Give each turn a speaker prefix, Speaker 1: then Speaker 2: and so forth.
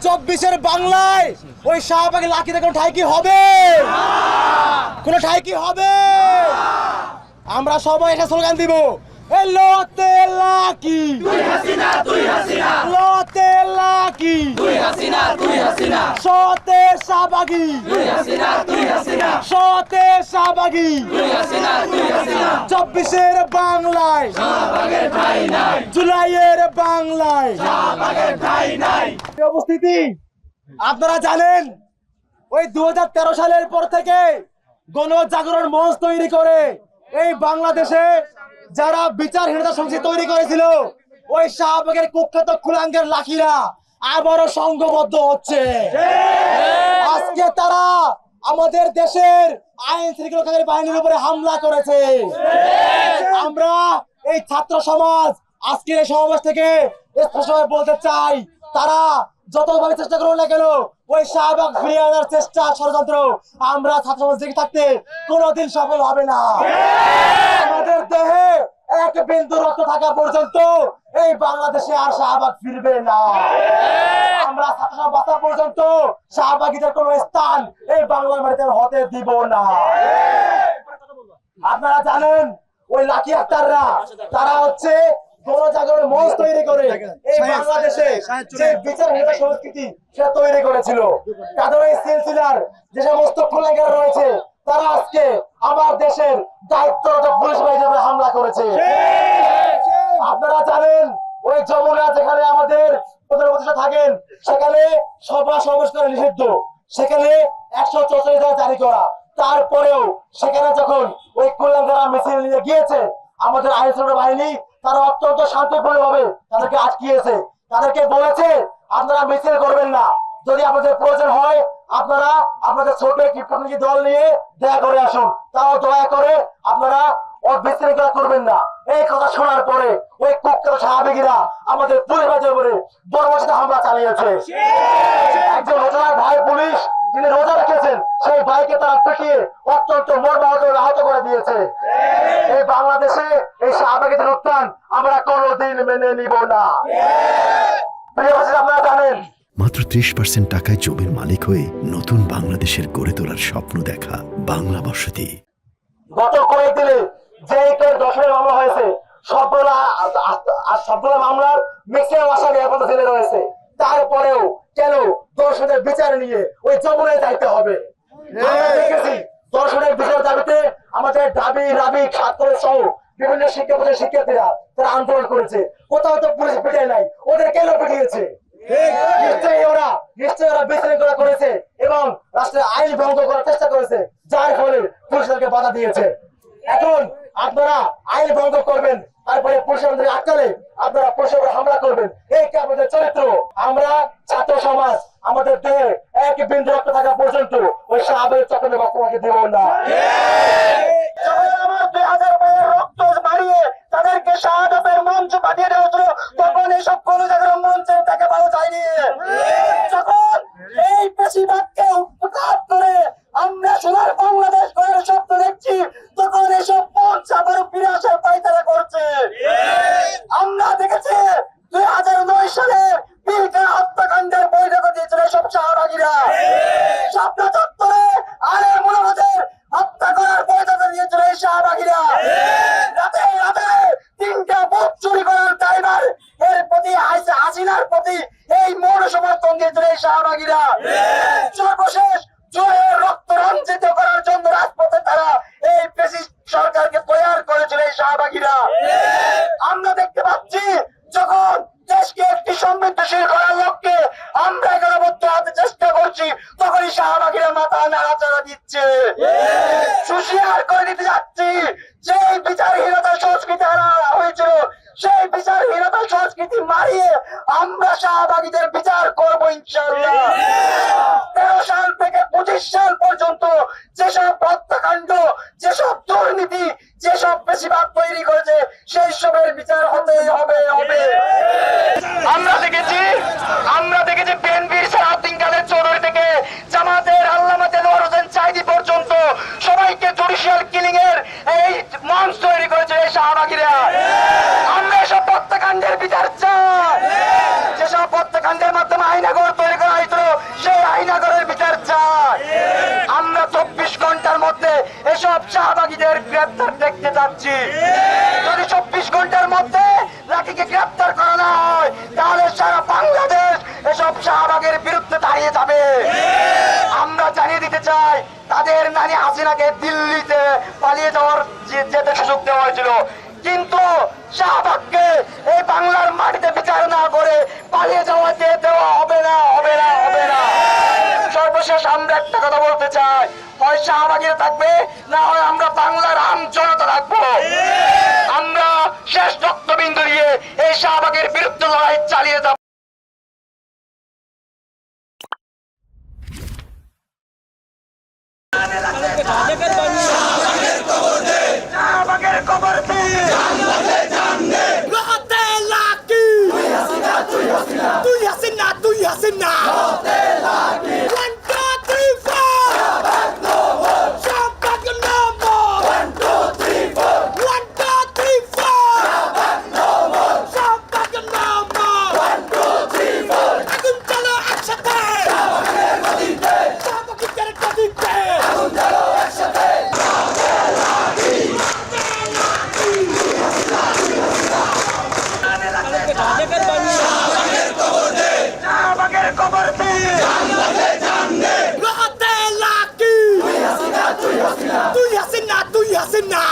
Speaker 1: চব্বিশের বাংলায় ওই শাহবাগের লাঠিতে কোনো ঠাই কি হবে? কোনো ঠাই কি হবে? আমরা সবাই একটা স্লোগান দিব, লোতে লাকি তুই হাসিনা, তুই হাসিনা, লোতে লাকি তুই হাসিনা, তুই হাসিনা, সতে শাহবাগী তুই হাসিনা, তুই হাসিনা, সতে শাহবাগী তুই হাসিনা, তুই হাসিনা। চব্বিশের বাংলায় শাহবাগের ঠাই নাই, জুলাইয়ের বাংলায় শাহবাগের ঠাই নাই। উপস্থিতি, আপনারা জানেন ওই 2013 সালের পর থেকে গণজাগরণ মঞ্চ তৈরি করে এই বাংলাদেশে যারা বিচারহীনতা সংসদ তৈরি করেছিল ওই শাহবাগের কুখ্যাত কুলাঙ্গের লাঠিরা আবারও সংঘবদ্ধ হচ্ছে। আজকে তারা আমাদের দেশের আইন শৃঙ্খলাকারী বাহিনীর উপরে হামলা করেছে। আমরা এই ছাত্র সমাজ আজকের এই সমাবেশ থেকে স্পষ্টভাবে বলতে চাই, তারা যতভাবে চেষ্টা করুন না কেন ওই শাহবাগ ফিরিয়ে আনার চেষ্টা ষড়যন্ত্র আমরা ছাত্র সমাজ দেখে থাকতে কোনোদিন সফল হবে না। আমাদের দেহে এক বিন্দু রক্ত থাকা পর্যন্ত এই বাংলাদেশে আর শাহবাগ ফিরবে না। আমরা ছাত্র সমাজ বাঁচা পর্যন্ত শাহবাগীদের কোনো স্থান এই বাংলার মাটিতে হতে দিব না। আপনারা জানেন ওই লাকি আক্তাররা তারা হচ্ছে গণজাগরণ মঞ্চ তৈরি করে এই বাংলাদেশে যে বিচারহীনতা সংস্কৃতি সেটা তৈরি করেছিল। তাদের এই সিলসিলার যে সমস্ত কুলাঙ্গার রয়েছে তারা আজকে আমার দেশের দায়িত্বরত পুলিশ বাহিনীর উপরে হামলা করেছে। আপনারা জানেন ওই যমুনা যেখানে আমাদের প্রধান উপদেষ্টা থাকেন সেখানে সভা সমাবেশ করা নিষিদ্ধ, সেখানে 144 ধারা জারি করা। তারপরেও সেখানে যখন ওই কুলাঙ্গারা মিছিল নিয়ে গিয়েছে আমাদের আইন শৃঙ্খলা বাহিনী তারা অত্যন্ত শান্তিপূর্ণভাবে তাদেরকে আটকিয়েছে। তাদেরকে বলেছে আপনারা মিছিল করবেন না, যদি আপনাদের প্রয়োজন হয় আপনারা আপনাদের ছোট একটি প্রতিনিধি দল নিয়ে দেখা করে আসুন, তাও দয়া করে আপনারা বিশৃঙ্খলা করবেন না। এই কথা শোনার পরে ওই কুখ্যাত শাহবাগীরা আমাদের পুলিশ বাহিনীর উপরে বর্বরচিত হামলা চালিয়েছে। একজন রোজার ভাই পুলিশ যিনি রোজা রেখেছেন সেই ভাইকে তারা পিটিয়ে অত্যন্ত মর্মাহত আহত করে দিয়েছে। এই বাংলাদেশে এই শাহবাগীদের উত্থান আমরা কোনোদিন মেনে নিব না। আপনারা জানেন
Speaker 2: মাত্র 30% টাকায় জমির মালিক হয়ে নতুন বাংলাদেশের গড়ে তোলার স্বপ্ন দেখা বাংলা বসতি।
Speaker 1: গত কয়েকদিনে যে দর্শনের মামলা হয়েছে সবগুলা মামলার ম্যাক্সিমাম আসামি এখন জেলে রয়েছে। তারপরেও কেন দর্শনের বিচার নিয়ে ওই যমুনায় যাইতে হবে? আমরা দেখেছি দর্শনের বিচার দাবিতে আমাদের দাবি রাবি ছাত্র সহ বিভিন্ন শিক্ষা প্রতিষ্ঠানের শিক্ষার্থীরা তারা আন্দোলন করেছে। কোথাও তো পুলিশ পিটায় নাই, ওদের কেন পিটিয়েছে? নিশ্চয়ই ওরা বিশৃঙ্খলা করেছে এবং রাষ্ট্রের আইন ভঙ্গ করার চেষ্টা করেছে, যার ফলে পুলিশ তাদেরকে বাধা দিয়েছে। এখন আপনারা আইন ভঙ্গ করবেন, তারপরে পুলিশের আটকালে আপনারা পুলিশের হামলা করবেন, এই কি আমাদের চরিত্র? আমরা ছাত্র সমাজ আমাদের দেহে এক বিন্দু রক্ত থাকা পর্যন্ত ওই শাহবাগের চক্রের বক্তব্যকে দেব না। আমার 2000 ভাইয়ের রক্ত মারিয়ে তাদেরকে শাহাদাতের মঞ্চ পাঠিয়ে দেওয়া হতো, তখন এইসব গণজাগরণ মঞ্চের তাকে ভালো চাইনি। যখন এই পেশিবাদকে উৎখাত করে আমরা সোনার বাংলাদেশ গড়ার স্বপ্ন দেখছি, তখন এইসব মঞ্চ আবারও ফিরে আসার পায়তারা করছে। আমরা দেখেছি 2009 সালে পিলখানা হত্যাকাণ্ডের বৈঠক দিয়েছিল সব শাহবাগীরা। শাপলা চত্বরে আলের মুনাফাদের হত্যা করার বৈঠক দিয়েছিল এই শাহবাগীরা। রাতে রাতে 3টা বুথ চুরি করার ড্রাইভার এর প্রতি হাসিনার প্রতি এই মৌন সমর্থন দিয়েছিল এই শাহবাগীরা। সর্বশেষ জয়ের রক্ত রঞ্জিত করার জন্য রাজপথে তারা এই ফ্যাসিস্ট সরকারকে তৈরি করেছিল এই শাহবাগীরা। আমরা দেখতে পাচ্ছি যখন দেশকে একটি সমৃদ্ধশীল করার লক্ষ্যে আমরা একতাবদ্ধ হতে চেষ্টা করছি, তখনই শাহবাগীরা মাথা নাড়াচাড়া দিচ্ছে। সুশিয়ার করে দিতে যাচ্ছি যে বিচারহীনতার সংস্কৃতি
Speaker 3: লাঠিটি মারিয়ে আমরা শাহবাগীদের বিচার করবো ইনশাআল্লাহ। 13 সাল থেকে 25 সাল পর্যন্ত যেসব হত্যাকাণ্ড, যেসব দুর্নীতি, যেসব বেশিরভাগ তৈরি করেছে সেই সবের বিচার হতেই হবে। আমরা দেখেছি বিএনপির সালাউদ্দিন কাদের চৌধুরী থেকে জামাতের আল্লামা দেলোয়ার হোসেন সাঈদী পর্যন্ত সবাইকে জুডিশিয়াল কিলিং এর এই মঞ্চ তৈরি করেছে এই শাহবাগীরা। আমরা এসব হত্যাকাণ্ডের বিচার চাই। যেসব হত্যাকাণ্ডের মাধ্যমে আইনাগর তৈরি করা হয়েছিল সেই আইনাগরের বিচার চাই। আমরা 24 ঘন্টার মধ্যে এসব শাহবাগীদের গ্রেপ্তার দেখতে যাচ্ছি। যদি 24 ঘন্টার মধ্যে লাঠিকে গ্রেপ্তার করা না হয় তাহলে সারা বাংলাদেশ এসব শাহবাগের বিরুদ্ধে দাঁড়িয়ে যাবে। আমরা জানিয়ে দিতে চাই, তাদের নানি হাসিনাকে দিল্লিতে পালিয়ে যাওয়ার যেতে সুযোগ দেওয়া হয়েছিল, কিন্তু শাহবাগকে এই বাংলার মাটিতে বিচার না করে পালিয়ে যাওয়াতে দেওয়া হবে না। সর্বশেষ আমরা একটা কথা বলতে চাই, হয় শাহবাগীরা থাকবে, না হয় আমরা বাংলার আম জনতা থাকবো। আমরা শেষ রক্তবিন্দু দিয়ে এই শাহবাগের বিরুদ্ধে লড়াই চালিয়ে যাব। শাহবাগের কবর দে,
Speaker 1: লোতে লাকি তুই Hasina 1 2 3 4 Shahbag no more 1 2 3 4 1 2 3 4 Shahbag no more 1 2 3 4 আগুন চলো একসাথে শাহবাগের গদিতে আগুন চলো একসাথে
Speaker 3: শাহবাগের কবর দে,
Speaker 1: লোতে লাকি তুই হাসিনা